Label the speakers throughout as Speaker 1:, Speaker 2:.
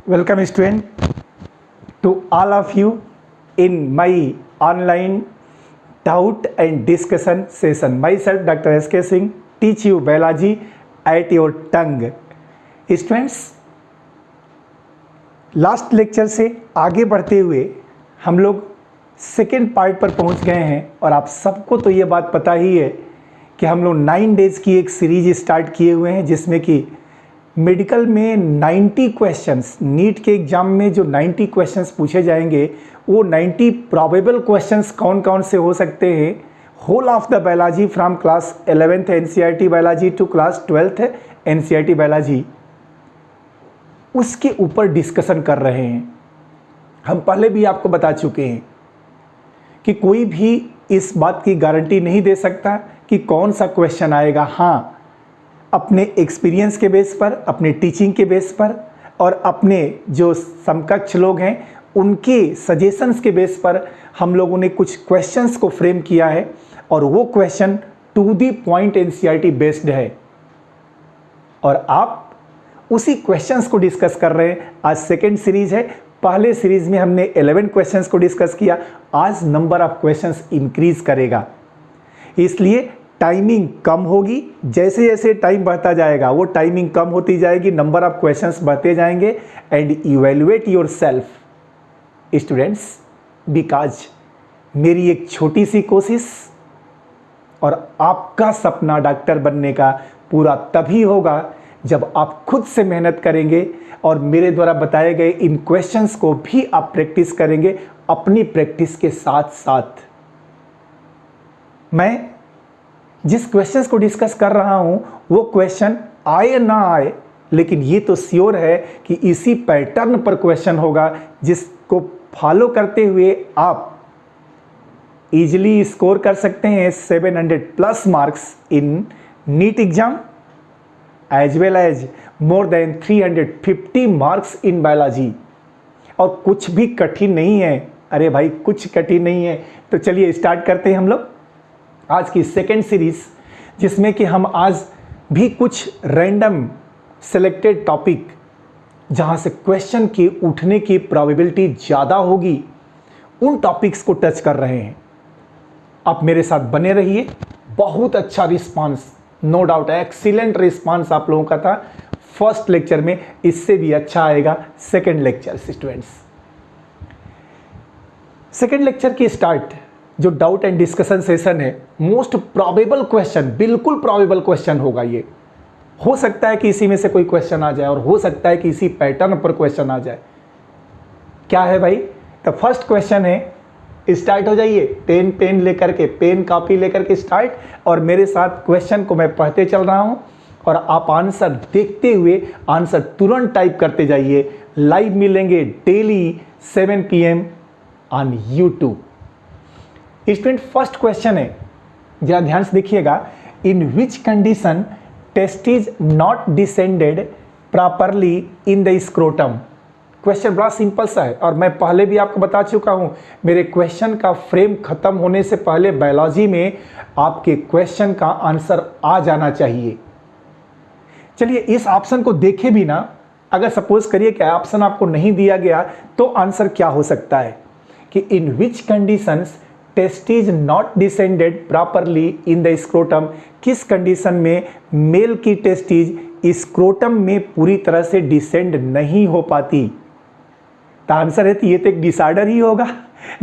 Speaker 1: Welcome student to all of you in my online doubt and discussion session. Myself Dr. S.K. Singh teach you biology at your tongue. Students, last lecture से आगे बढ़ते हुए हम लोग second part पर पहुंच गए हैं और आप सबको तो ये बात पता ही है कि हम लोग 9 डेज़ की एक सीरीज स्टार्ट किए हुए हैं जिसमें कि मेडिकल में 90 क्वेश्चंस, नीट के एग्ज़ाम में जो 90 क्वेश्चंस पूछे जाएंगे वो 90 प्रोबेबल क्वेश्चंस कौन कौन से हो सकते हैं, whole of the biology from class 11th NCERT biology to class 12th NCERT biology, उसके ऊपर डिस्कशन कर रहे हैं। हम पहले भी आपको बता चुके हैं कि कोई भी इस बात की गारंटी नहीं दे सकता कि कौन सा क्वेश्चन आएगा। हाँ, अपने एक्सपीरियंस के बेस पर, अपने टीचिंग के बेस पर और अपने जो समकक्ष लोग हैं उनके सजेशंस के बेस पर हम लोगों ने कुछ क्वेश्चंस को फ्रेम किया है और वो question to the point NCERT based है और आप उसी क्वेश्चंस को डिस्कस कर रहे हैं। आज सेकेंड सीरीज है। पहले सीरीज में हमने 11 क्वेश्चंस को डिस्कस किया, आज नंबर ऑफ क्वेश्चंस इंक्रीज करेगा, इसलिए टाइमिंग कम होगी। जैसे जैसे टाइम बढ़ता जाएगा वो टाइमिंग कम होती जाएगी, नंबर ऑफ क्वेश्चंस बढ़ते जाएंगे। And evaluate your self students, because मेरी एक छोटी सी कोशिश और आपका सपना डॉक्टर बनने का पूरा तभी होगा जब आप खुद से मेहनत करेंगे और मेरे द्वारा बताए गए इन क्वेश्चंस को भी आप प्रैक्टिस करेंगे अपनी प्रैक्टिस के साथ साथ। मैं जिस क्वेश्चंस को डिस्कस कर रहा हूं वो क्वेश्चन आए ना आए, लेकिन ये तो श्योर है कि इसी पैटर्न पर क्वेश्चन होगा जिसको फॉलो करते हुए आप इजीली स्कोर कर सकते हैं 700 plus marks in NEET exam as well as more than 350 marks in biology. और कुछ भी कठिन नहीं है, अरे भाई कुछ कठिन नहीं है। तो चलिए स्टार्ट करते हैं हम लोग आज की सेकेंड सीरीज, जिसमें कि हम आज भी कुछ रैंडम सेलेक्टेड टॉपिक जहां से क्वेश्चन के उठने की प्रोबेबिलिटी ज़्यादा होगी उन टॉपिक्स को टच कर रहे हैं। आप मेरे साथ बने रहिए। बहुत अच्छा response, no doubt excellent response आप लोगों का था फर्स्ट लेक्चर में, इससे भी अच्छा आएगा second lecture. Students, second lecture की स्टार्ट जो डाउट एंड डिस्कशन सेशन है, मोस्ट प्रोबेबल क्वेश्चन, बिल्कुल प्रोबेबल क्वेश्चन होगा। ये हो सकता है कि इसी में से कोई क्वेश्चन आ जाए और हो सकता है कि इसी पैटर्न पर क्वेश्चन आ जाए। क्या है भाई? तो फर्स्ट क्वेश्चन है, स्टार्ट हो जाइए। पेन लेकर के, पेन कॉपी लेकर के स्टार्ट, और मेरे साथ क्वेश्चन को मैं पढ़ते चल रहा हूं और आप आंसर देखते हुए आंसर तुरंत टाइप करते जाइए। लाइव मिलेंगे daily 7 PM on YouTube. Student, first question है, जरा ध्यान से देखिएगा। In which condition test is not descended properly in the scrotum. Question बड़ा सिंपल सा है और मैं पहले भी आपको बता चुका हूं, मेरे क्वेश्चन का फ्रेम खत्म होने से पहले बायोलॉजी में आपके क्वेश्चन का आंसर आ जाना चाहिए। चलिए इस ऑप्शन को देखे भी ना, अगर सपोज करिए कि ऑप्शन आपको नहीं दिया गया तो आंसर क्या हो सकता है कि in which conditions test is not descended properly in the scrotum. किस कंडीशन में मेल की टेस्टिज स्क्रोटम में पूरी तरह से डिसेंड नहीं हो पाती। तो आंसर है, तो ये तो एक डिसऑर्डर ही होगा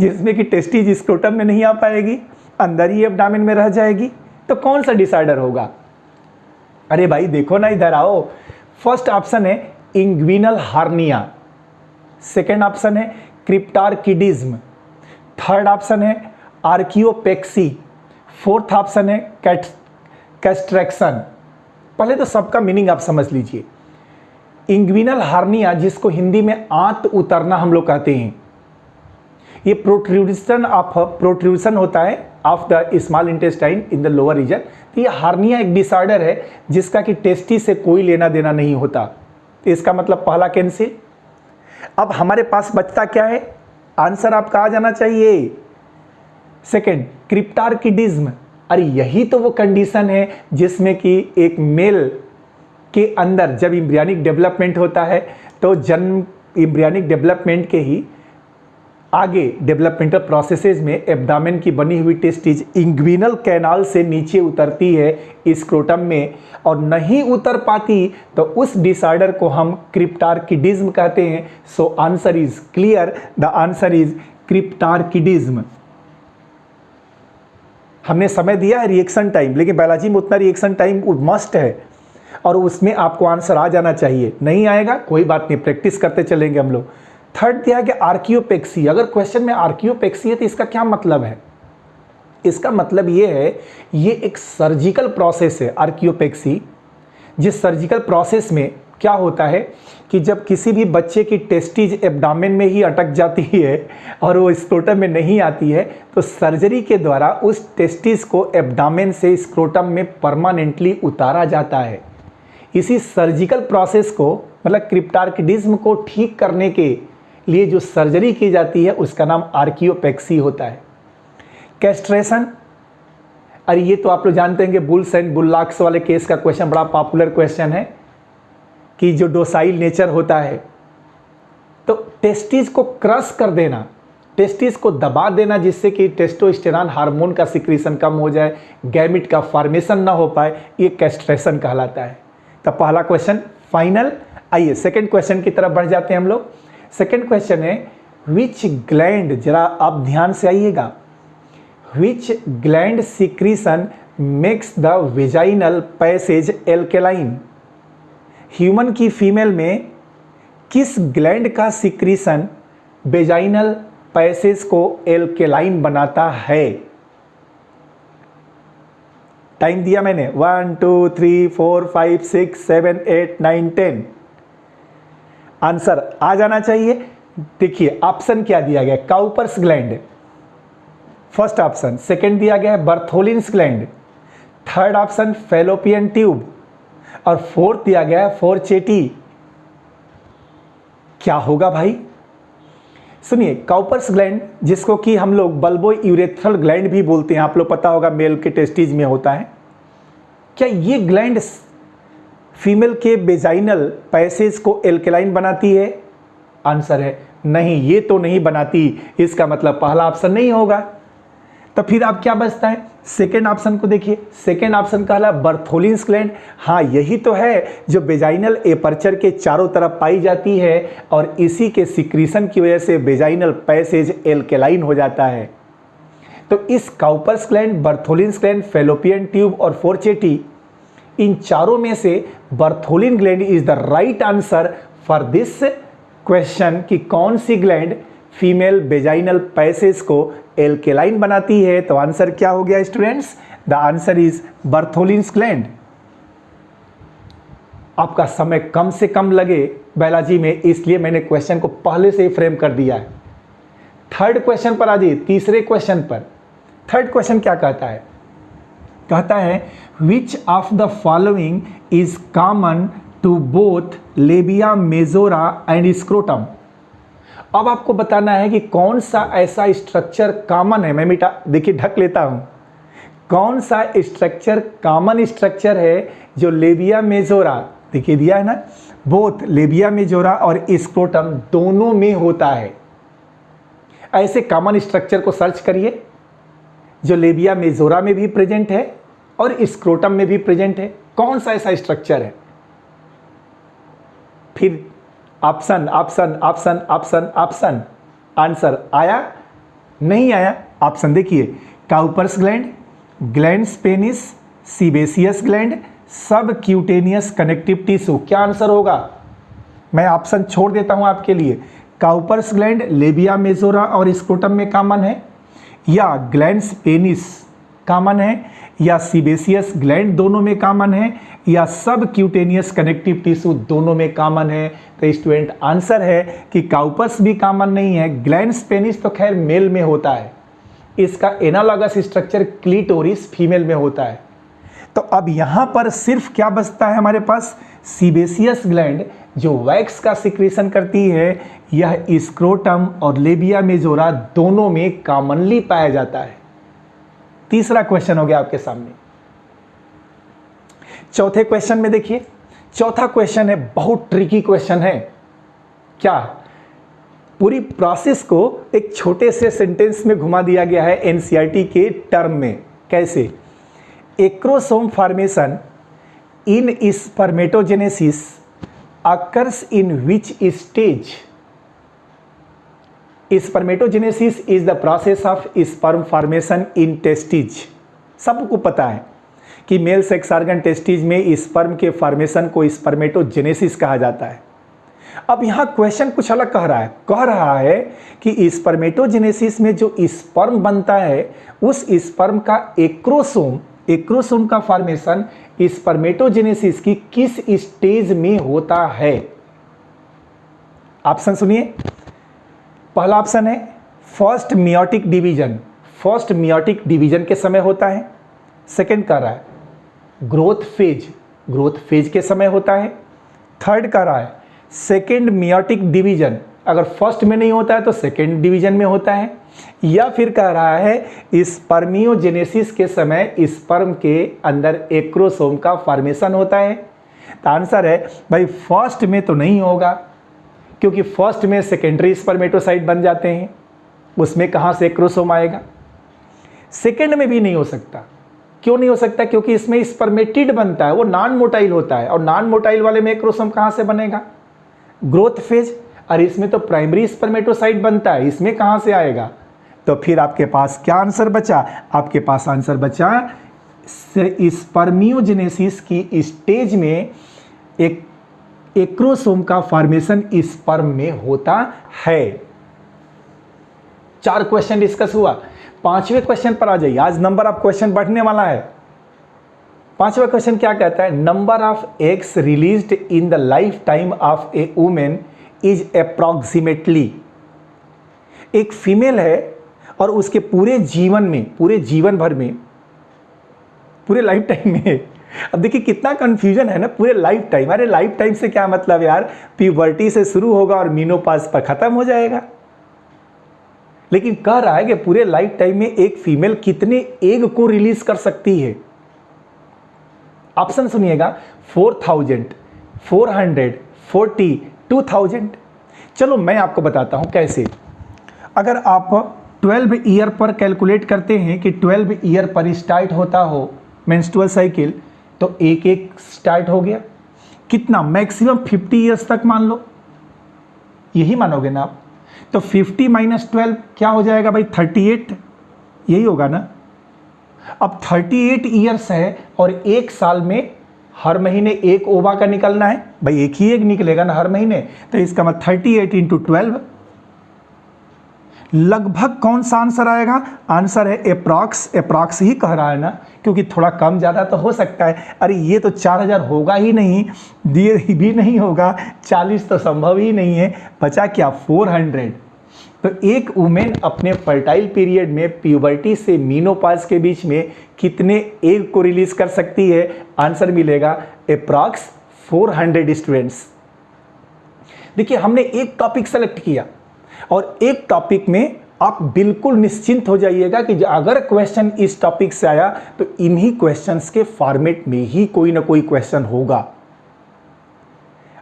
Speaker 1: जिसमें कि टेस्टिज स्क्रोटम में नहीं आ पाएगी, अंदर ही एब्डोमेन में रह जाएगी। तो कौन सा डिसऑर्डर होगा? अरे भाई देखो ना, इधर आओ। फर्स्ट ऑप्शन है इंग्विनल हार्निया, सेकेंड ऑप्शन है क्रिप्टार्किडिज्म, थर्ड ऑप्शन है आर्कियोपेक्सी, फोर्थ ऑप्शन है कैस्ट्रेक्शन। पहले तो सबका मीनिंग आप समझ लीजिए। इंग्विनल हार्निया, जिसको हिंदी में आंत उतरना हम लोग कहते हैं, ये प्रोट्रूशन होता है of the small intestine in the lower region. तो ये हार्निया एक डिसऑर्डर है जिसका कि टेस्टी से कोई लेना देना नहीं होता। तो इसका मतलब पहला कैंसिल। अब हमारे पास बचता क्या है? आंसर आपका आ जाना चाहिए सेकेंड क्रिप्टार्किडिज्म। अरे यही तो वो कंडीशन है जिसमें कि एक मेल के अंदर जब एम्ब्रियोनिक डेवलपमेंट होता है तो जन्म एम्ब्रियनिक डेवलपमेंट के ही आगे डेवलपमेंटल प्रोसेसेस में एब्डामेन की बनी हुई टेस्टिज इंग्विनल कैनाल से नीचे उतरती है स्क्रोटम में, और नहीं उतर पाती तो उस डिसऑर्डर को हम क्रिप्टार्किडिज्म कहते हैं। So answer is clear, the answer is cryptorchidism. हमने समय दिया है रिएक्शन टाइम, लेकिन बायोलॉजी में उतना रिएक्शन टाइम मस्ट है और उसमें आपको आंसर आ जाना चाहिए। नहीं आएगा कोई बात नहीं, प्रैक्टिस करते चलेंगे हम लोग। थर्ड दिया है कि आर्कियोपेक्सी। अगर क्वेश्चन में आर्कियोपेक्सी है तो इसका क्या मतलब है? इसका मतलब ये है, ये एक सर्जिकल प्रोसेस है आर्कियोपेक्सी। जिस सर्जिकल प्रोसेस में क्या होता है कि जब किसी भी बच्चे की टेस्टिज एब्डामेन में ही अटक जाती है और वो स्क्रोटम में नहीं आती है, तो सर्जरी के द्वारा उस टेस्टिज को एब्डामेन से स्क्रोटम में परमानेंटली उतारा जाता है। इसी सर्जिकल प्रोसेस को, मतलब क्रिप्टार्किडिज्म को ठीक करने के लिए जो सर्जरी की जाती है उसका नाम आर्कियोपेक्सी होता है। कैस्ट्रेशन, अरे ये तो आप लोग जानते हैं कि बुल्स एंड बुल्लाक्स वाले केस का क्वेश्चन बड़ा पॉपुलर क्वेश्चन है कि जो डोसाइल नेचर होता है, तो टेस्टिस को क्रश कर देना, टेस्टिस को दबा देना जिससे कि टेस्टोस्टेरॉन हार्मोन का सिक्रीशन कम हो जाए, गैमिट का फॉर्मेशन ना हो पाए, ये कैस्ट्रेशन कहलाता है। तो पहला क्वेश्चन फाइनल। आइए सेकंड क्वेश्चन की तरफ बढ़ जाते हैं हम लोग। सेकंड क्वेश्चन है विच ग्लैंड, जरा आप ध्यान से आइएगा, विच gland secretion makes the vaginal passage alkaline. Human की फीमेल में किस ग्लैंड का सिक्रीशन वेजाइनल पैसेज को एल्केलाइन बनाता है? टाइम दिया मैंने 1 2 3 4 5 6 7 8 9 10। आंसर आ जाना चाहिए। देखिए ऑप्शन क्या दिया गया, Cowper's gland first option, second दिया गया है Bartholin's gland, third option fallopian tube, और फोर्थ दिया गया है फोरचेटी। क्या होगा भाई? सुनिए, काउपर्स ग्लैंड जिसको कि हम लोग बल्बो यूरेथ्रल ग्लैंड भी बोलते हैं, आप लोग पता होगा मेल के टेस्टिज में होता है। क्या ये ग्लैंड फीमेल के वेजाइनल पैसेज को एल्केलाइन बनाती है? आंसर है नहीं, ये तो नहीं बनाती। इसका मतलब पहला ऑप्शन नहीं होगा। तो फिर आप क्या बचता है? सेकेंड ऑप्शन को देखिए, सेकेंड ऑप्शन कहला बर्थोलिन्स ग्लैंड। हाँ यही तो है जो वेजाइनल एपर्चर के चारों तरफ पाई जाती है और इसी के सिक्रीशन की वजह से वेजाइनल पैसेज एल्केलाइन हो जाता है। तो इस Cowper's gland, Bartholin's gland, fallopian tube और फोरचेटी, इन चारों में से Bartholin gland is the right answer for this question कि कौन सी ग्लैंड फीमेल वेजाइनल पैसेज को एल्केलाइन बनाती है। तो आंसर क्या हो गया students? The answer is Bartholin's gland. आपका समय कम से कम लगे बायोलॉजी में, इसलिए मैंने क्वेश्चन को पहले से ही फ्रेम कर दिया है। थर्ड क्वेश्चन पर आ जाइए, तीसरे क्वेश्चन पर। थर्ड क्वेश्चन क्या कहता है? कहता है which of the following is common to both labia majora and scrotum. अब आपको बताना है कि कौन सा ऐसा स्ट्रक्चर कॉमन है। मैं मिटा देखिए ढक लेता हूं। कौन सा स्ट्रक्चर कॉमन स्ट्रक्चर है जो लेबिया मेजोरा, देखिए दिया है ना, बोथ लेबिया मेजोरा और स्क्रोटम दोनों में होता है। ऐसे कॉमन स्ट्रक्चर को सर्च करिए जो लेबिया मेजोरा में भी प्रेजेंट है और स्क्रोटम में भी प्रेजेंट है। कौन सा ऐसा स्ट्रक्चर है? फिर option option option option option. Answer आया नहीं आया? ऑप्शन देखिए, Cowper's gland, glands penis, sebaceous gland, सब क्यूटेनियस कनेक्टिव टिश्यू। क्या आंसर होगा? मैं ऑप्शन छोड़ देता हूं आपके लिए। काउपर्स ग्लैंड लेबिया मेजोरा और स्क्रोटम में कॉमन है, या ग्लैंड्स पेनिस कॉमन है, या सीबेसियस ग्लैंड दोनों में कॉमन है, या सब क्यूटेनियस कनेक्टिव टिश्यू दोनों में कॉमन है। तो स्टूडेंट आंसर है कि काउपर्स भी कॉमन नहीं है। ग्लैंड्स पेनिस तो खैर मेल में होता है, इसका एनालॉगस स्ट्रक्चर क्लीटोरिस फीमेल में होता है। तो अब यहां पर सिर्फ क्या बचता है हमारे पास? सीबेसियस ग्लैंड जो वैक्स का सिक्रीशन करती है, यह स्क्रोटम और लेबिया मेजोरा दोनों में कॉमनली पाया जाता है। तीसरा क्वेश्चन हो गया आपके सामने। चौथे क्वेश्चन में देखिए, चौथा क्वेश्चन है बहुत ट्रिकी क्वेश्चन है। क्या? पूरी प्रोसेस को एक छोटे से सेंटेंस में घुमा दिया गया है एनसीईआरटी के टर्म में। कैसे? Acrosome formation in spermatogenesis occurs in which stage? Spermatogenesis is the process of sperm formation in testes. सबको पता है कि मेल सेक्स ऑर्गन टेस्टिज में स्पर्म के फॉर्मेशन को स्पर्मेटोजेनेसिस कहा जाता है। अब यहाँ क्वेश्चन कुछ अलग कह रहा है कि स्पर्मेटोजेनेसिस में जो स्पर्म बनता है उस स्पर्म का एक्रोसोम का फॉर्मेशन स्पर्मेटोजेनेसिस की किस स्टेज में होता है? ऑप्शन सुनिए। पहला ऑप्शन है फर्स्ट मियोटिक डिवीजन के समय होता है। सेकंड कह रहा है ग्रोथ फेज के समय होता है। थर्ड कह रहा है सेकेंड मियोटिक डिवीजन, अगर फर्स्ट में नहीं होता है तो सेकेंड डिवीजन में होता है। या फिर कह रहा है स्पर्मियोजेनेसिस के समय स्पर्म के अंदर एक्रोसोम का फॉर्मेशन होता है। तो आंसर है भाई फर्स्ट में तो नहीं होगा, क्योंकि फर्स्ट में सेकेंडरी स्पर्मेटोसाइट बन जाते हैं, उसमें कहाँ से एक्रोसोम आएगा। सेकेंड में भी नहीं हो सकता। क्यों नहीं हो सकता? क्योंकि इसमें स्पर्मेटिड बनता है, वो नॉन मोटाइल होता है, और नॉन मोटाइल वाले में एक्रोसोम कहाँ से बनेगा? ग्रोथ फेज, और इसमें तो प्राइमरी स्पर्मेटोसाइट बनता है, इसमें कहाँ से आएगा? तो फिर आपके पास क्या आंसर बचा? आपके पास आंसर बचा स्पर्मियोजेनेसिस की स्टेज में एक एक्रोसोम का फॉर्मेशन स्पर्म में होता है। 4 क्वेश्चन डिस्कस हुआ। 5वें क्वेश्चन पर आ जाइए। आज नंबर ऑफ क्वेश्चन बढ़ने वाला है। 5वां क्वेश्चन क्या कहता है? Number of eggs released in the life time of A women is approximately. एक फीमेल है और उसके पूरे जीवन भर में, पूरे लाइफ टाइम में, अब देखिए कितना कंफ्यूजन है ना, पूरे लाइफ टाइम। अरे लाइफ टाइम से क्या मतलब यार? प्यूबर्टी से शुरू होगा और मीनोपॉज पर खत्म हो जाएगा। लेकिन कह रहा है कि पूरे लाइफ टाइम में एक फीमेल कितने एग को रिलीज कर सकती है। ऑप्शन सुनिएगा 4000, 400, 40, 2000। चलो मैं आपको बताता हूं कैसे। अगर आप 12 ईयर पर कैलकुलेट करते हैं कि 12 ईयर पर स्टार्ट होता हो मेंस्ट्रुअल साइकिल, तो एक स्टार्ट हो गया। कितना? मैक्सिमम 50 ईयर्स तक मान लो, यही मानोगे ना आप? तो 50 - 12 क्या हो जाएगा भाई? 38, यही होगा ना। अब 38 ईयर्स है और एक साल में हर महीने एक ओवा का निकलना है भाई, एक ही एग निकलेगा ना हर महीने। तो इसका मतलब 38 × 12, लगभग कौन सा आंसर आएगा? आंसर है अप्रॉक्स ही कह रहा है ना, क्योंकि थोड़ा कम ज़्यादा तो हो सकता है। अरे ये तो 4000 होगा ही नहीं, दिए भी नहीं होगा, 40 तो संभव ही नहीं है। बचा क्या? 400। तो एक वुमेन अपने फर्टाइल पीरियड में प्यूबर्टी से मीनोपॉज के बीच में कितने एग को रिलीज कर सकती है? आंसर मिलेगा अप्रॉक्स 400 स्टूडेंट्स। देखिए हमने एक टॉपिक सेलेक्ट किया और एक टॉपिक में आप बिल्कुल निश्चिंत हो जाइएगा कि अगर क्वेश्चन इस टॉपिक से आया तो इन्हीं क्वेश्चंस के फॉर्मेट में ही कोई ना कोई क्वेश्चन होगा,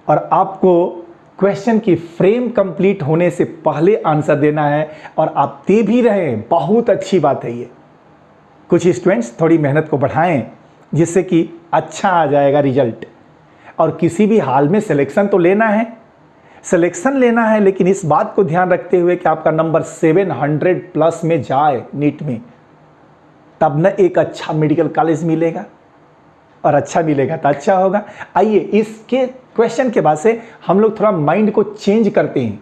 Speaker 1: और आपको क्वेश्चन की फ्रेम कंप्लीट होने से पहले आंसर देना है, और आप दे भी रहे हैं, बहुत अच्छी बात है ये। कुछ स्टूडेंट्स थोड़ी मेहनत को बढ़ाएं जिससे कि अच्छा आ जाएगा रिजल्ट। और किसी भी हाल में सिलेक्शन तो लेना है, लेकिन इस बात को ध्यान रखते हुए कि आपका नंबर 700+ में जाए नीट में, तब न एक अच्छा मेडिकल कॉलेज मिलेगा, और अच्छा मिलेगा तो अच्छा होगा। आइए इसके क्वेश्चन के बाद से हम लोग थोड़ा माइंड को चेंज करते हैं।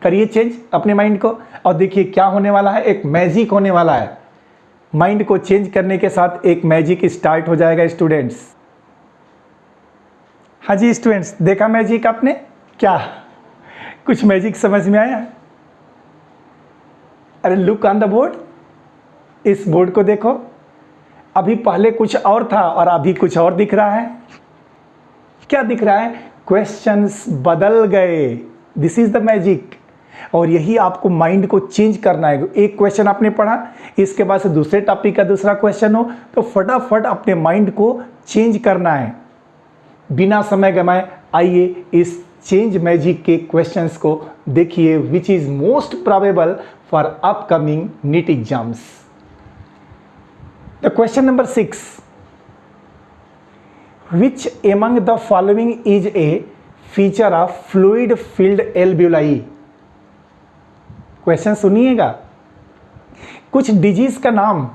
Speaker 1: करिए चेंज अपने माइंड को, और देखिए क्या होने वाला है, एक मैजिक होने वाला है। माइंड को चेंज करने के साथ एक मैजिक स्टार्ट हो जाएगा स्टूडेंट्स। हाँ जी स्टूडेंट्स, देखा मैजिक आपने? क्या कुछ मैजिक समझ में आया? अरे लुक ऑन द बोर्ड, इस बोर्ड को देखो। अभी पहले कुछ और था और अभी कुछ और दिख रहा है। क्या दिख रहा है? क्वेश्चंस बदल गए। This is the magic. और यही आपको माइंड को चेंज करना है। एक क्वेश्चन आपने पढ़ा, इसके बाद से दूसरे टॉपिक का दूसरा क्वेश्चन हो, तो फटाफट अपने माइंड को चेंज करना है बिना समय गंवाए। आइए इस चेंज मैजिक के क्वेश्चंस को देखिए, which is most probable for upcoming NEET exams. The question number 6, which among the following is a feature of fluid filled एल्ब्यूलाई। क्वेश्चन सुनिएगा, कुछ डिजीज का नाम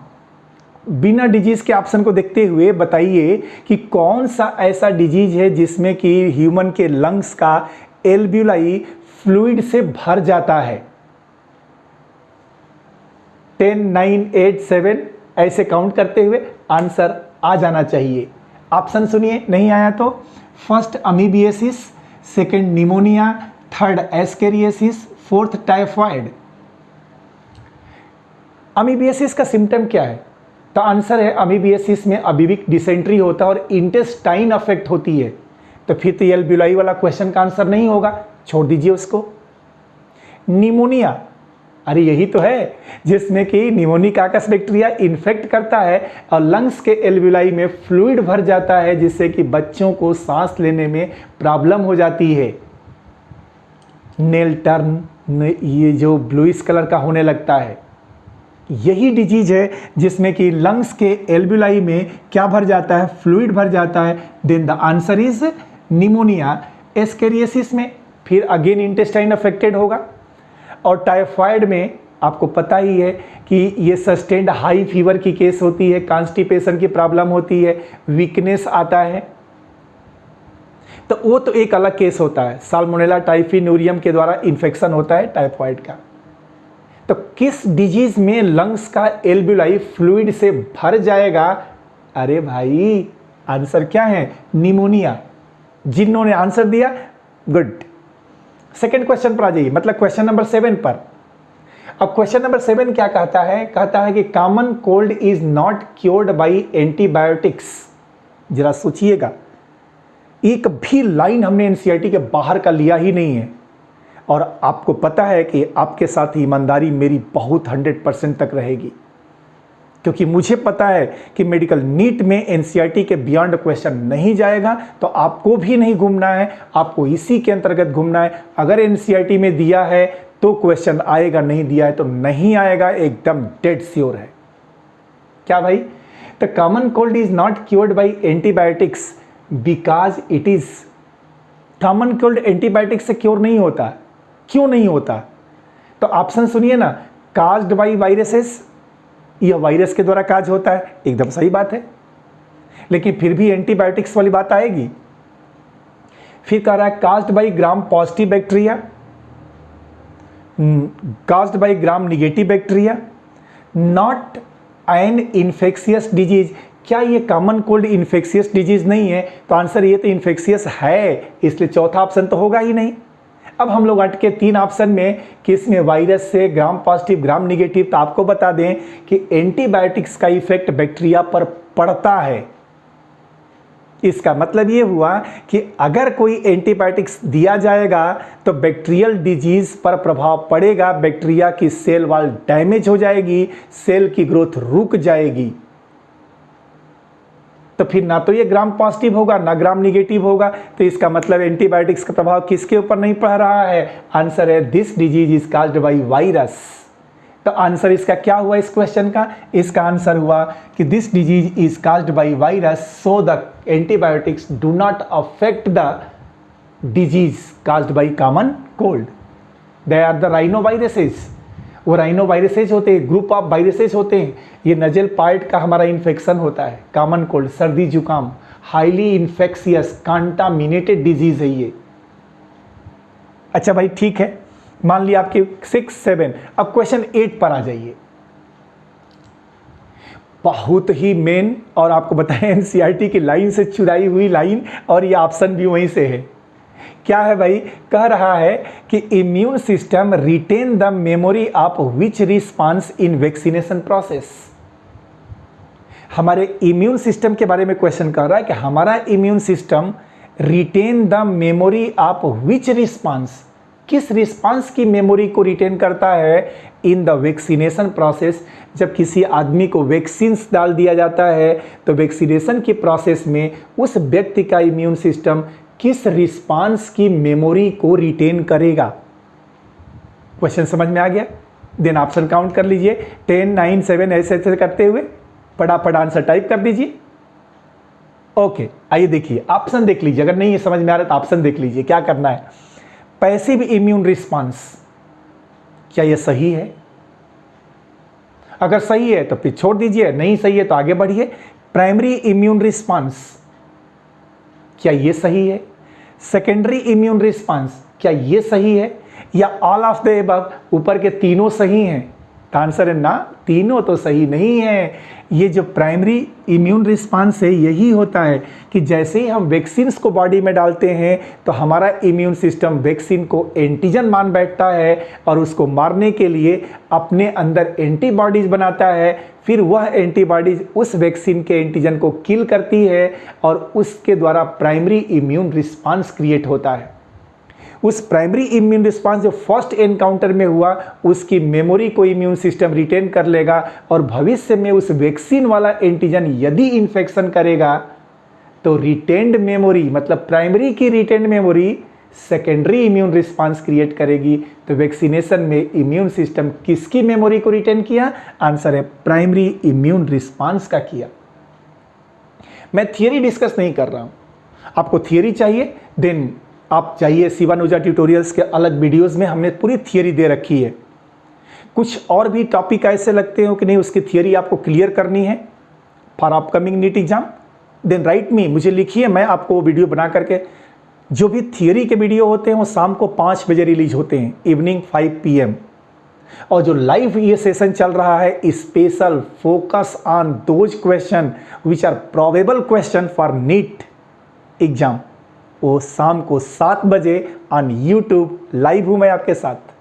Speaker 1: बिना डिजीज के ऑप्शन को देखते हुए बताइए कि कौन सा ऐसा डिजीज है जिसमें कि ह्यूमन के लंग्स का एल्ब्यूलाई फ्लूइड से भर जाता है। 10, 9, 8, 7 ऐसे काउंट करते हुए आंसर आ जाना चाहिए। ऑप्शन सुनिए, नहीं आया तो first amoebiasis, second pneumonia, third ascariasis, fourth typhoid. Amoebiasis का सिम्टम क्या है? तो आंसर है अमीबियासिस में अबीबिक डिसेंट्री होता है और इंटेस्टाइन अफेक्ट होती है। तो फिर तो एल्ब्यूलाई वाला क्वेश्चन का आंसर नहीं होगा, छोड़ दीजिए उसको। निमोनिया, अरे यही तो है जिसमें कि निमोनिकाकस बैक्टीरिया इन्फेक्ट करता है और लंग्स के एल्ब्यूलाई में फ्लूइड भर जाता है, जिससे कि बच्चों को सांस लेने में प्रॉब्लम हो जाती है। नेल टर्न, ये जो ब्लूइश कलर का होने लगता है, यही डिजीज है जिसमें कि लंग्स के एल्ब्यूलाई में क्या भर जाता है? फ्लूइड भर जाता है। Then the answer is pneumonia. Ascariasis में फिर अगेन इंटेस्टाइन अफेक्टेड होगा। और टाइफाइड में आपको पता ही है कि ये सस्टेन्ड हाई फीवर की केस होती है, कॉन्स्टिपेशन की प्रॉब्लम होती है, वीकनेस आता है। तो वो तो एक अलग केस होता है, साल्मोनेला टाइफिनूरियम के द्वारा इन्फेक्शन होता है टाइफाइड का। तो किस डिजीज में लंग्स का एल्ब्यूलाई फ्लूइड से भर जाएगा? अरे भाई आंसर क्या है? निमोनिया। जिन्होंने आंसर दिया गुड। सेकंड क्वेश्चन पर आ जाइए, मतलब क्वेश्चन नंबर 7 पर। अब क्वेश्चन नंबर 7 क्या कहता है? कहता है कि common cold is not cured by antibiotics. जरा सोचिएगा, एक भी लाइन हमने एनसीईआरटी के बाहर का लिया ही नहीं है। और आपको पता है कि आपके साथ ईमानदारी मेरी बहुत 100% तक रहेगी, क्योंकि मुझे पता है कि मेडिकल नीट में एनसीईआरटी के बियॉन्ड क्वेश्चन नहीं जाएगा। तो आपको भी नहीं घूमना है, आपको इसी के अंतर्गत घूमना है। अगर एनसीईआरटी में दिया है तो क्वेश्चन आएगा, नहीं दिया है तो नहीं आएगा, एकदम डेड श्योर है। क्या भाई? The common cold is not cured by antibiotics because it is. Common cold antibiotics से क्योर नहीं होता। क्यों नहीं होता? तो ऑप्शन सुनिए ना, काज्ड बाय वायरसेस, यह वायरस के द्वारा काज होता है, एकदम सही बात है, लेकिन फिर भी एंटीबायोटिक्स वाली बात आएगी। फिर कह रहा है caused by gram positive bacteria, caused by gram negative bacteria, not an infectious disease. क्या ये कॉमन कोल्ड इन्फेक्शियस डिजीज नहीं है? तो आंसर ये तो इन्फेक्शियस है, इसलिए चौथा ऑप्शन तो होगा ही नहीं। अब हम लोग अटके 3 ऑप्शन में, किस में? वायरस से, ग्राम पॉजिटिव, ग्राम निगेटिव। तो आपको बता दें कि एंटीबायोटिक्स का इफेक्ट बैक्टीरिया पर पड़ता है। इसका मतलब ये हुआ कि अगर कोई एंटीबायोटिक्स दिया जाएगा तो बैक्टीरियल डिजीज पर प्रभाव पड़ेगा, बैक्टीरिया की सेल वॉल डैमेज हो जाएगी, सेल की ग्रोथ रुक जाएगी। तो फिर ना तो ये ग्राम पॉजिटिव होगा ना ग्राम निगेटिव होगा। तो इसका मतलब एंटीबायोटिक्स का प्रभाव किसके ऊपर नहीं पड़ रहा है? आंसर है this disease is caused by virus. तो आंसर इसका क्या हुआ इस क्वेश्चन का? इसका आंसर हुआ कि this disease is caused by virus, so the antibiotics do not affect the disease caused by common cold. They are the rhinoviruses. वो राइनो वायरसेज होते हैं, ग्रुप ऑफ वायरसेज होते हैं। ये नजल पार्ट का हमारा इन्फेक्शन होता है, कॉमन कोल्ड, सर्दी जुकाम, हाईली इन्फेक्शियस कंटामिनेटेड डिजीज है ये। अच्छा भाई ठीक है, मान लिया आपके 6, 7। अब क्वेश्चन 8 पर आ जाइए। बहुत ही मेन, और आपको बताएं एनसीईआरटी की लाइन से चुराई हुई लाइन, और ये ऑप्शन भी वहीं से है। क्या है भाई? कह रहा है कि immune system retain the memory of which response in vaccination process. हमारे इम्यून सिस्टम के बारे में क्वेश्चन कर रहा है कि हमारा immune system retain the memory of which response, किस रिस्पांस की मेमोरी को रिटेन करता है इन द वैक्सीनेशन प्रोसेस। जब किसी आदमी को वैक्सीन्स डाल दिया जाता है तो वैक्सीनेशन की प्रोसेस में उस व्यक्ति का इम्यून सिस्टम किस रिस्पांस की मेमोरी को रिटेन करेगा? क्वेश्चन समझ में आ गया? देन ऑप्शन काउंट कर लीजिए, 10, 9, 7 ऐसे ऐसे करते हुए फटाफट आंसर टाइप कर दीजिए। ओके, आइए देखिए ऑप्शन देख लीजिए। अगर नहीं ये समझ में आ रहा तो ऑप्शन देख लीजिए क्या करना है। पैसिव इम्यून रिस्पांस, क्या ये सही है? अगर सही है तो फिर छोड़ दीजिए, नहीं सही है तो आगे बढ़िए। प्राइमरी इम्यून रिस्पांस, क्या ये सही है? सेकेंडरी इम्यून रिस्पांस, क्या ये सही है? या ऑल ऑफ द अबव, ऊपर के तीनों सही हैं? तो आंसर है ना, तीनों तो सही नहीं है। ये जो प्राइमरी इम्यून रिस्पांस है यही होता है कि जैसे ही हम वैक्सीन्स को बॉडी में डालते हैं तो हमारा इम्यून सिस्टम वैक्सीन को एंटीजन मान बैठता है और उसको मारने के लिए अपने अंदर एंटीबॉडीज बनाता है। फिर वह एंटीबॉडीज उस वैक्सीन के एंटीजन को किल करती है और उसके द्वारा प्राइमरी इम्यून रिस्पांस क्रिएट होता है। उस प्राइमरी इम्यून रिस्पांस जो फर्स्ट एनकाउंटर में हुआ उसकी मेमोरी को इम्यून सिस्टम रिटेन कर लेगा और भविष्य में उस वैक्सीन वाला एंटीजन यदि इन्फेक्शन करेगा तो रिटेन्ड मेमोरी, मतलब प्राइमरी की retained memory secondary immune response create करेगी। तो वैक्सीनेशन में इम्यून सिस्टम किसकी मेमोरी को रिटेन किया? आंसर है प्राइमरी इम्यून रिस्पांस का किया। मैं थियरी डिस्कस नहीं कर रहा हूं। आपको थियरी चाहिए देन आप जाइए शिवानुजा ट्यूटोरियल्स के अलग वीडियोस में हमने पूरी थियरी दे रखी है। कुछ और भी टॉपिक ऐसे लगते हो कि नहीं उसकी थियरी आपको क्लियर करनी है for upcoming NEET exam, then write me, मुझे लिखिए, मैं आपको वो वीडियो बना करके, जो भी थियरी के वीडियो होते हैं वो शाम को 5 बजे रिलीज होते हैं, इवनिंग 5 PM। और जो लाइव ये सेशन चल रहा है special focus on those questions which are probable questions for NEET exam, वो शाम को 7 बजे ऑन यूट्यूब लाइव हूं मैं आपके साथ।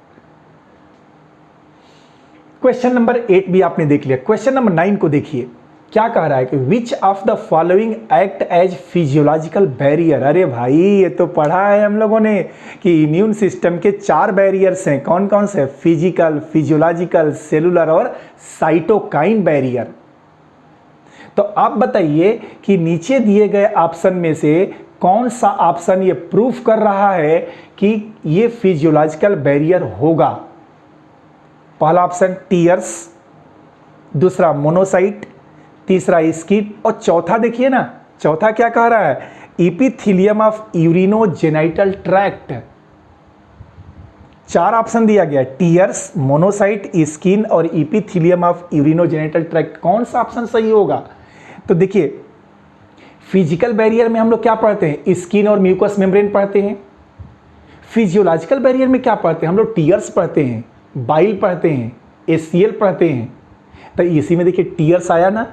Speaker 1: क्वेश्चन नंबर 8 भी आपने देख लिया। क्वेश्चन नंबर 9 को देखिए, क्या कह रहा है कि which of the following act as physiological barrier. अरे भाई ये तो पढ़ा है हम लोगों ने कि इम्यून सिस्टम के 4 बैरियर्स हैं। कौन कौन से? फिजिकल, फिजियोलॉजिकल, सेलुलर और साइटोकाइन बैरियर। तो आप बताइए कि नीचे दिए गए ऑप्शन में से कौन सा ऑप्शन ये प्रूफ कर रहा है कि ये फिजियोलॉजिकल बैरियर होगा? पहला ऑप्शन टीयर्स, दूसरा मोनोसाइट, तीसरा स्किन और चौथा देखिए ना, चौथा क्या कह रहा है? Epithelium of urinogenital tract. 4 option दिया गया, टीयर्स, मोनोसाइट, स्किन और इपिथीलियम ऑफ यूरिनोजेनिटल ट्रैक्ट। कौन सा ऑप्शन सही होगा? तो देखिए फिजिकल बैरियर में हम लोग क्या पढ़ते हैं? स्किन और म्यूकस मेम्ब्रेन पढ़ते हैं। फिजियोलॉजिकल बैरियर में क्या पढ़ते हैं हम लोग? टीयर्स पढ़ते हैं, बाइल पढ़ते हैं, एसीएल पढ़ते हैं। तो इसी में देखिए टीयर्स आया ना,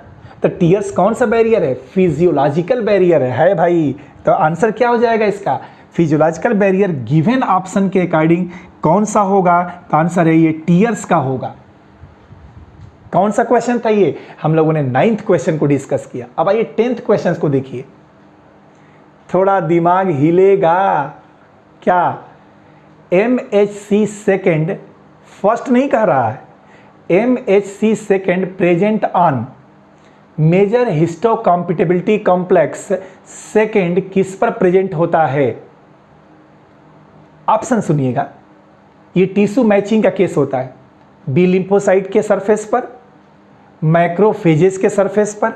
Speaker 1: तो टीयर्स कौन सा बैरियर है? फिजियोलॉजिकल बैरियर है भाई। तो आंसर क्या हो जाएगा इसका? फिजियोलॉजिकल बैरियर गिवन ऑप्शन के अकॉर्डिंग कौन सा होगा? तो आंसर है ये टीयर्स का होगा। कौन सा क्वेश्चन था ये? हम लोगों ने 9th क्वेश्चन को डिस्कस किया। अब आइए 10th क्वेश्चन को देखिए, थोड़ा दिमाग हिलेगा क्या? MHC सेकेंड, फर्स्ट नहीं कह रहा है, MHC second present on major histocompatibility complex second किस पर प्रेजेंट होता है? ऑप्शन सुनिएगा। ये टिश्यू मैचिंग का केस होता है बी लिम्फोसाइट के सरफेस पर, मैक्रोफेजेस के सरफेस पर,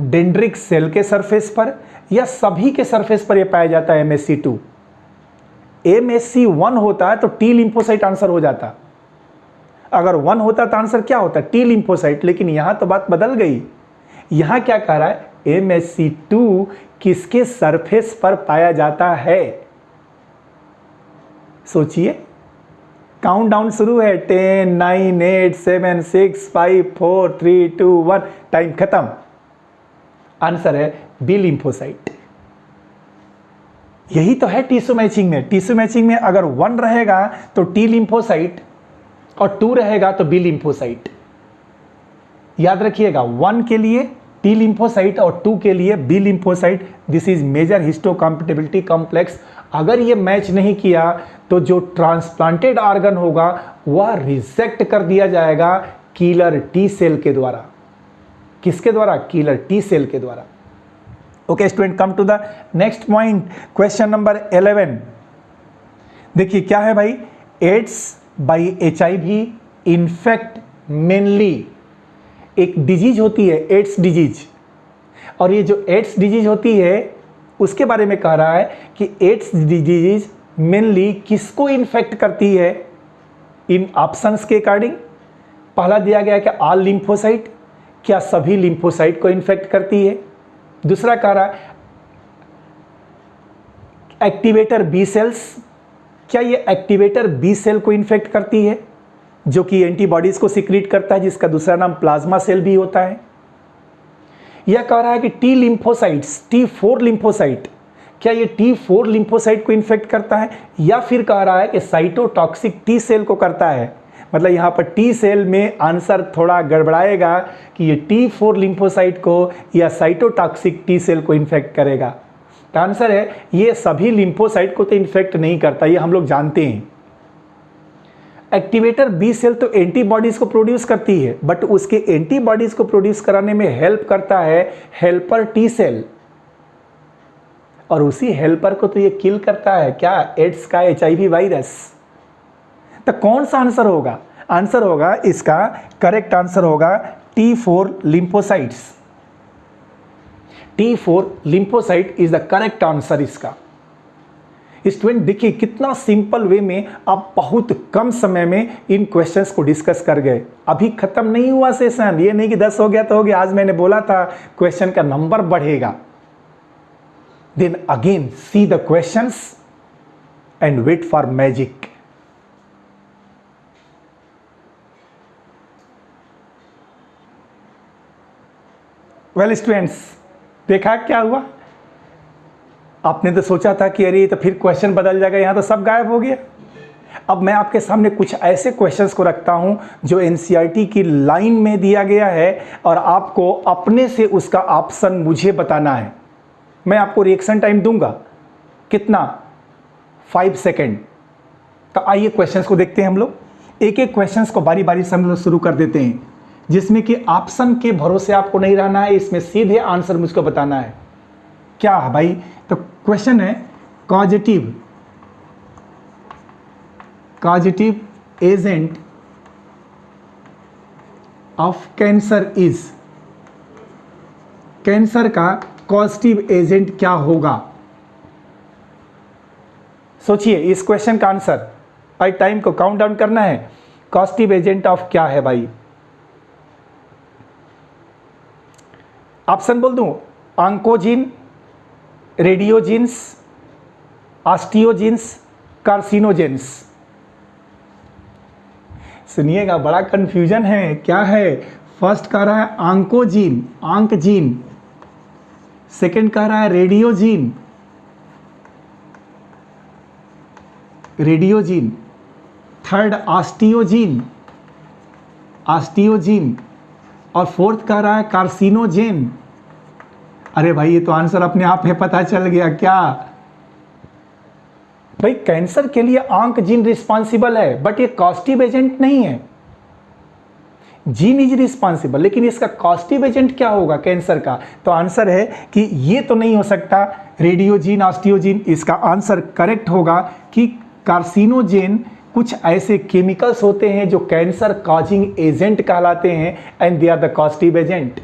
Speaker 1: डेंड्रिक सेल के सरफेस पर, या सभी के सरफेस पर यह पाया जाता है MHC2। MHC1 होता है तो टी लिम्फोसाइट आंसर हो जाता। अगर 1 होता तो आंसर क्या होता? T lymphocyte. लेकिन यहां तो बात बदल गई। यहां क्या कह रहा है? MHC2 किसके सरफेस पर पाया जाता है? सोचिए, काउंटडाउन शुरू है। 10, 9, 8, 7, 6, 5, 4, 3, 2, 1, टाइम खत्म। आंसर है बी लिम्फोसाइट। यही तो है टिश्यू मैचिंग में। टिश्यू मैचिंग में अगर 1 रहेगा तो टी लिम्फोसाइट और 2 रहेगा तो बी लिम्फोसाइट। याद रखिएगा, 1 के लिए टी लिम्फोसाइट और 2 के लिए B lymphocyte. This is major histocompatibility complex. अगर ये मैच नहीं किया तो जो ट्रांसप्लांटेड ऑर्गन होगा वह रिजेक्ट कर दिया जाएगा किलर टी सेल के द्वारा। किसके द्वारा? किलर टी सेल के द्वारा। Okay student, come to the next point, question number 11। देखिए क्या है भाई, AIDS by HIV infect mainly, एक डिजीज होती है एड्स डिजीज, और ये जो एड्स डिजीज होती है उसके बारे में कह रहा है कि एड्स डिजीज मेनली किसको इन्फेक्ट करती है। इन ऑप्शंस के अकॉर्डिंग पहला दिया गया कि ऑल लिम्फोसाइट, क्या सभी लिम्फोसाइट को इन्फेक्ट करती है। दूसरा कह रहा है एक्टिवेटर बी सेल्स, क्या ये एक्टिवेटर बी सेल को इन्फेक्ट करती है जो कि एंटीबॉडीज को सिक्रीट करता है, जिसका दूसरा नाम प्लाज्मा सेल भी होता है। यह कह रहा है कि टी लिम्फोसाइट्स, T4 लिम्फोसाइट, क्या ये T4 लिम्फोसाइट को इन्फेक्ट करता है, या फिर कह रहा है कि साइटोटॉक्सिक टी सेल को करता है। मतलब यहाँ पर टी सेल में आंसर थोड़ा गड़बड़ाएगा कि ये T4 लिम्फोसाइट को या साइटोटॉक्सिक टी सेल को इन्फेक्ट करेगा। तो आंसर है ये सभी लिम्फोसाइट को तो इन्फेक्ट नहीं करता, ये हम लोग जानते हैं। एक्टिवेटर बी सेल तो एंटीबॉडीज को प्रोड्यूस करती है, बट उसके एंटीबॉडीज को प्रोड्यूस कराने में हेल्प करता है हेल्पर टी सेल, और उसी हेल्पर को तो ये किल करता है, क्या, एड्स का HIV वायरस। तो कौन सा आंसर होगा, आंसर होगा इसका, करेक्ट आंसर होगा T4 lymphocytes. T4 lymphocyte is the correct answer इसका। स्टूडेंट देखिए कितना सिंपल वे में आप बहुत कम समय में इन क्वेश्चंस को डिस्कस कर गए। अभी खत्म नहीं हुआ सेशन, ये नहीं कि 10 हो गया तो हो गया। आज मैंने बोला था क्वेश्चन का नंबर बढ़ेगा। Then again see the questions and wait for magic. Well students, देखा क्या हुआ, आपने तो सोचा था कि अरे तो फिर क्वेश्चन बदल जाएगा, यहाँ तो सब गायब हो गया। अब मैं आपके सामने कुछ ऐसे क्वेश्चंस को रखता हूँ जो NCERT की लाइन में दिया गया है और आपको अपने से उसका ऑप्शन मुझे बताना है। मैं आपको रिएक्शन टाइम दूंगा, कितना, 5 सेकेंड। तो आइए क्वेश्चंस को देखते हैं हम लोग। एक एक क्वेश्चंस को बारी बारी से हम लोग शुरू कर देते हैं, जिसमें कि ऑप्शन के भरोसे आपको नहीं रहना है, इसमें सीधे आंसर मुझको बताना है। क्या है भाई, तो क्वेश्चन है causative agent of cancer is, cancer का कॉजेटिव एजेंट क्या होगा। सोचिए इस क्वेश्चन का आंसर, भाई टाइम को काउंट डाउन करना है। कॉजेटिव एजेंट ऑफ क्या है भाई, ऑप्शन बोल दूं, ऑन्कोजिन, रेडियोजिन्स, ऑस्टियोजिन्स, कार्सिनोजेंस। सुनिएगा बड़ा कंफ्यूजन है, क्या है। फर्स्ट कह रहा है ऑन्कोजीन, ऑन्कजीन, सेकंड कह रहा है रेडियोजीन, रेडियोजीन, थर्ड ऑस्टियोजीन, ऑस्टियोजीन, और फोर्थ कह रहा है कार्सिनोजेन। अरे भाई ये तो आंसर अपने आप में पता चल गया क्या भाई, कैंसर के लिए ऑन्कजीन रिस्पॉन्सिबल है, बट ये कॉजेटिव एजेंट नहीं है। जीन इज रिस्पॉन्सिबल, लेकिन इसका कॉजेटिव एजेंट क्या होगा कैंसर का। तो आंसर है कि ये तो नहीं हो सकता रेडियोजीन, ऑस्टियोजीन। इसका आंसर करेक्ट होगा कि कार्सिनोजेन कुछ ऐसे केमिकल्स होते हैं जो कैंसर कॉजिंग एजेंट कहलाते हैं, and they are the causative agent.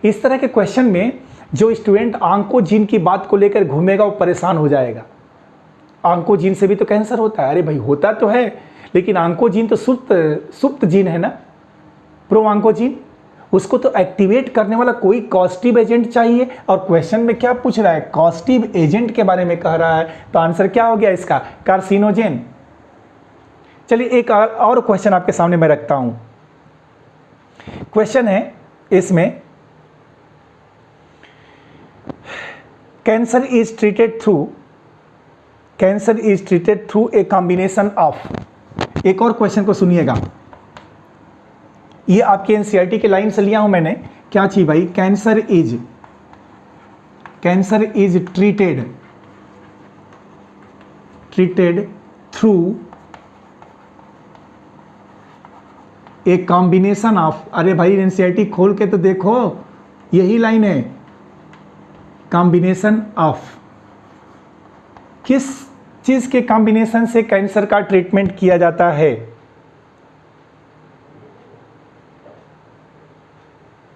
Speaker 1: इस तरह के क्वेश्चन में जो स्टूडेंट ऑन्कोजीन की बात को लेकर घूमेगा वो परेशान हो जाएगा। ऑन्कोजीन से भी तो कैंसर होता है, अरे भाई होता तो है, लेकिन ऑन्कोजीन तो सुप्त जीन है ना, प्रो ऑन्कोजीन, उसको तो एक्टिवेट करने वाला कोई कॉजेटिव एजेंट चाहिए। और क्वेश्चन में क्या पूछ रहा है, कॉजेटिव एजेंट के बारे में कह रहा है, तो आंसर क्या हो गया इसका, कार्सिनोजेन। चलिए एक और क्वेश्चन आपके सामने मैं रखता हूं। क्वेश्चन है इसमें, cancer is treated through a combination of. एक और क्वेश्चन को सुनिएगा, ये आपके NCERT के लाइन से लिया हूं मैंने। क्या चीज भाई, cancer is treated through a combination of. अरे भाई NCERT खोल के तो देखो, यही लाइन है, कॉम्बिनेशन ऑफ, किस चीज के कॉम्बिनेशन से कैंसर का ट्रीटमेंट किया जाता है?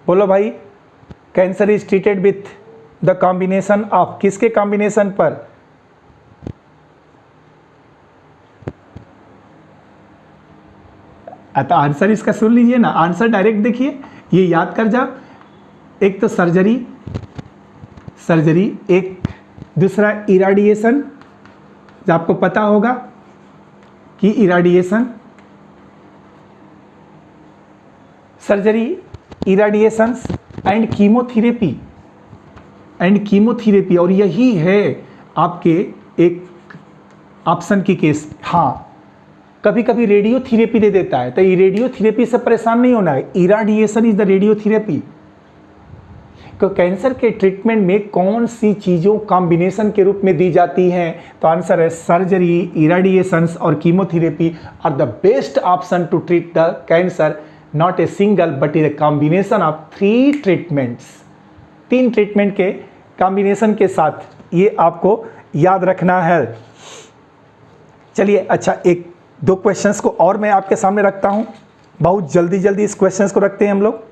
Speaker 1: बोलो भाई, cancer is treated with the combination of, किसके कॉम्बिनेशन पर? तो आंसर इसका सुन लीजिए ना, आंसर डायरेक्ट देखिए, ये याद कर जाओ। एक तो सर्जरी, एक दूसरा इराडिएशन, जो आपको पता होगा कि इराडिएशन, सर्जरी, इराडिएशंस एंड कीमोथेरेपी, और यही है आपके एक ऑप्शन की केस। हाँ, कभी कभी रेडियोथेरेपी दे देता है, तो ये रेडियोथेरेपी से परेशान नहीं होना है, इराडिएशन इज द रेडियोथेरेपी। तो कैंसर के ट्रीटमेंट में कौन सी चीज़ों कॉम्बिनेशन के रूप में दी जाती हैं? तो आंसर है सर्जरी, इराडिएशंस और chemotherapy are the best option to treat the cancer, not a single but is a combination of 3 treatments. 3 treatment के कॉम्बिनेशन के साथ ये आपको याद रखना है। चलिए, अच्छा, 1-2 क्वेश्चंस को और मैं आपके सामने रखता हूं, बहुत जल्दी इस क्वेश्चंस को रखते हैं हम लोग,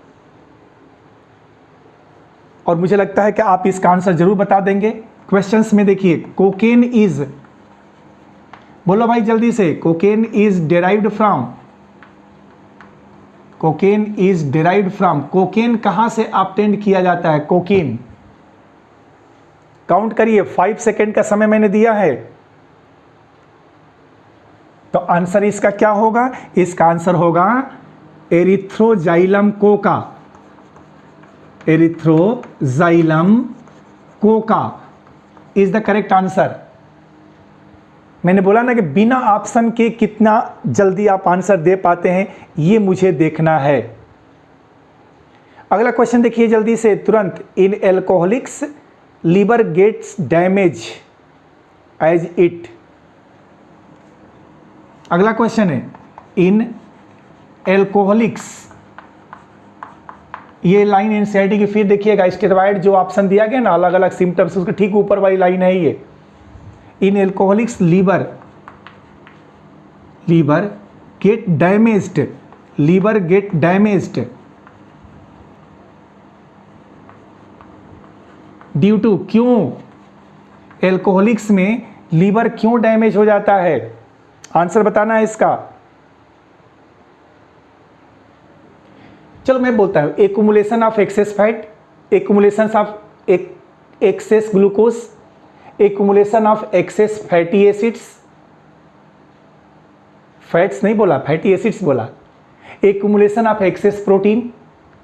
Speaker 1: और मुझे लगता है कि आप इसका आंसर जरूर बता देंगे। क्वेश्चंस में देखिए, कोकेन इज, बोलो भाई जल्दी से, cocaine is derived from, cocaine कहां से ऑब्टेन किया जाता है? कोकेन, काउंट करिए, 5 सेकेंड का समय मैंने दिया है। तो आंसर इसका क्या होगा? इसका आंसर होगा Erythroxylum Coca, Erythroxylum Coca is the correct answer. मैंने बोला ना कि बिना ऑप्शन के कितना जल्दी आप आंसर दे पाते हैं, ये मुझे देखना है। अगला क्वेश्चन देखिए जल्दी से, तुरंत। In alcoholics liver gets damage as it, अगला क्वेश्चन है, इन एल्कोहलिक्स, ये लाइन एनसीईआरटी की फिर देखिएगा, स्टेरॉइड जो ऑप्शन दिया गया ना, अलग अलग सिम्टम्स, उसके ठीक ऊपर वाली लाइन है ये। In alcoholics liver get damaged due to, क्यों एल्कोहलिक्स में लीवर क्यों डैमेज हो जाता है? आंसर बताना है इसका। चलो मैं बोलता हूं, accumulation of excess fat, accumulation of excess glucose, accumulation of excess fatty acids, fats नहीं बोला, फैटी एसिड्स बोला, एक्युमुलेशन ऑफ एक्सेस प्रोटीन,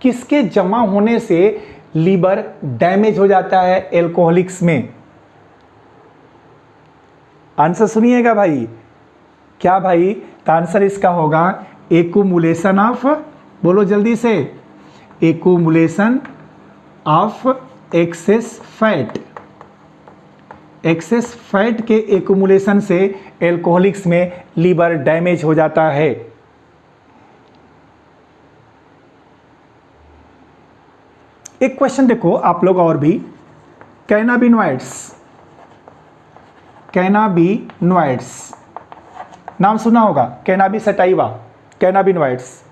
Speaker 1: किसके जमा होने से लीवर डैमेज हो जाता है एल्कोहलिक्स में? आंसर सुनिएगा भाई, क्या भाई? तो आंसर इसका होगा एक्युमुलेशन ऑफ, बोलो जल्दी से, accumulation of excess fat. Access fat के एक्युमुलेशन से एल्कोहलिक्स में लीवर डैमेज हो जाता है। एक क्वेश्चन देखो आप लोग और भी, कैनाबिनॉइड्स नाम सुना होगा, cannabis sativa, cannabinoids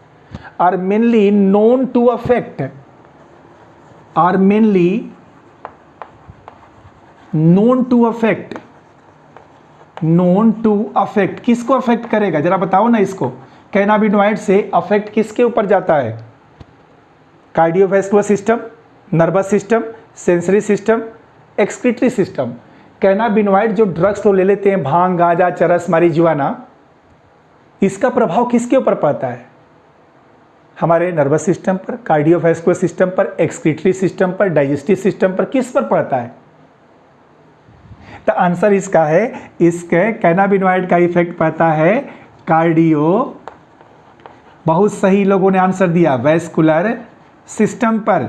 Speaker 1: are mainly known to affect किसको अफेक्ट करेगा? जरा बताओ ना इसको, कैनाबिनॉइड से अफेक्ट किसके ऊपर जाता है? Cardiovascular system, nervous system, sensory system, excretory system. Cannabinoid जो ड्रग्स तो ले लेते हैं, भांग, गांजा, चरस, मारिजुआना, इसका प्रभाव किसके ऊपर पड़ता है? हमारे नर्वस सिस्टम पर, कार्डियोवैस्कुलर सिस्टम पर, एक्सक्रीटरी सिस्टम पर, डाइजेस्टिव सिस्टम पर, किस पर पड़ता है? तो आंसर इसका है, इसके कैनाबिनॉइड का इफेक्ट पड़ता है कार्डियो, बहुत सही लोगों ने आंसर दिया, वैस्कुलर सिस्टम पर।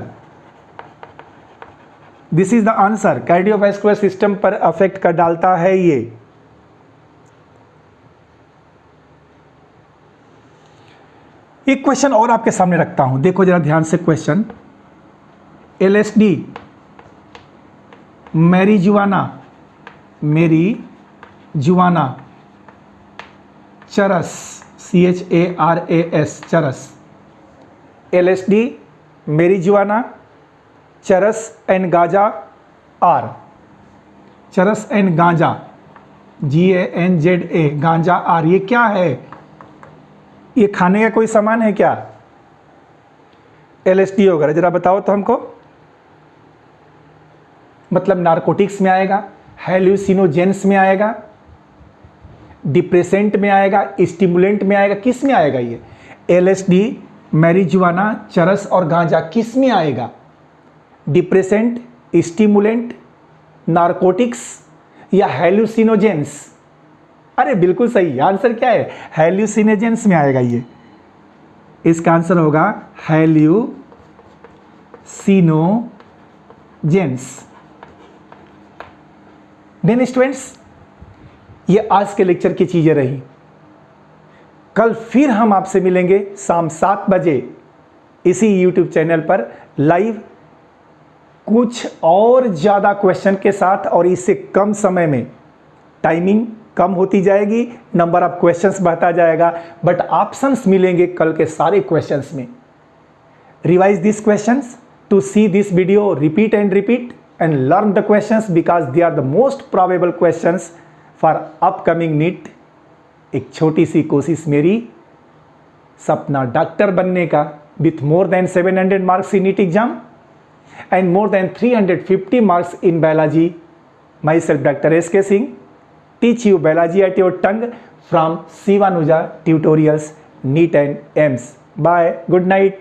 Speaker 1: This is the answer, cardiovascular system पर अफेक्ट कर डालता है ये। एक क्वेश्चन और आपके सामने रखता हूं, देखो जरा ध्यान से क्वेश्चन। एलएसडी मैरिजुआना, चरस, CHARAS, चरस। LSD, मैरिजुआना, चरस एंड गांजा आर, चरस एंड गांजा, GANZA, गांजा आर, ये क्या है? ये खाने का कोई सामान है क्या? LSD वगैरह, जरा बताओ तो हमको। मतलब नारकोटिक्स में आएगा, हेल्यूसिनोजेंस में आएगा, डिप्रेसेंट में आएगा, स्टिमुलेंट में आएगा, किस में आएगा ये? LSD, मैरिजुआना, चरस और गांजा किस में आएगा? डिप्रेसेंट, स्टिमुलेंट, नारकोटिक्स या हेल्यूसिनोजेंस? अरे बिल्कुल सही, आंसर क्या है? हेल्यूसिनोजेंस में आएगा ये। इसका आंसर होगा हेल्यूसिनोजेंस। देन स्टूडेंट्स, ये आज के लेक्चर की चीजें रही। कल फिर हम आपसे मिलेंगे शाम 7 बजे इसी YouTube चैनल पर लाइव, कुछ और ज़्यादा क्वेश्चन के साथ, और इससे कम समय में। टाइमिंग कम होती जाएगी, नंबर ऑफ क्वेश्चंस बढ़ता जाएगा, बट ऑप्शंस मिलेंगे कल के सारे क्वेश्चंस में। Revise this questions to see this video, repeat and learn the questions because they are the most probable questions for upcoming NEET. एक छोटी सी कोशिश मेरी, सपना डॉक्टर बनने का, with more than 700 marks in NEET exam and more than 350 marks in biology. Myself Dr. S.K. Singh, teach you biology at your tongue from Sivanuja Tutorials, NEET and AIIMS. Bye. Good night.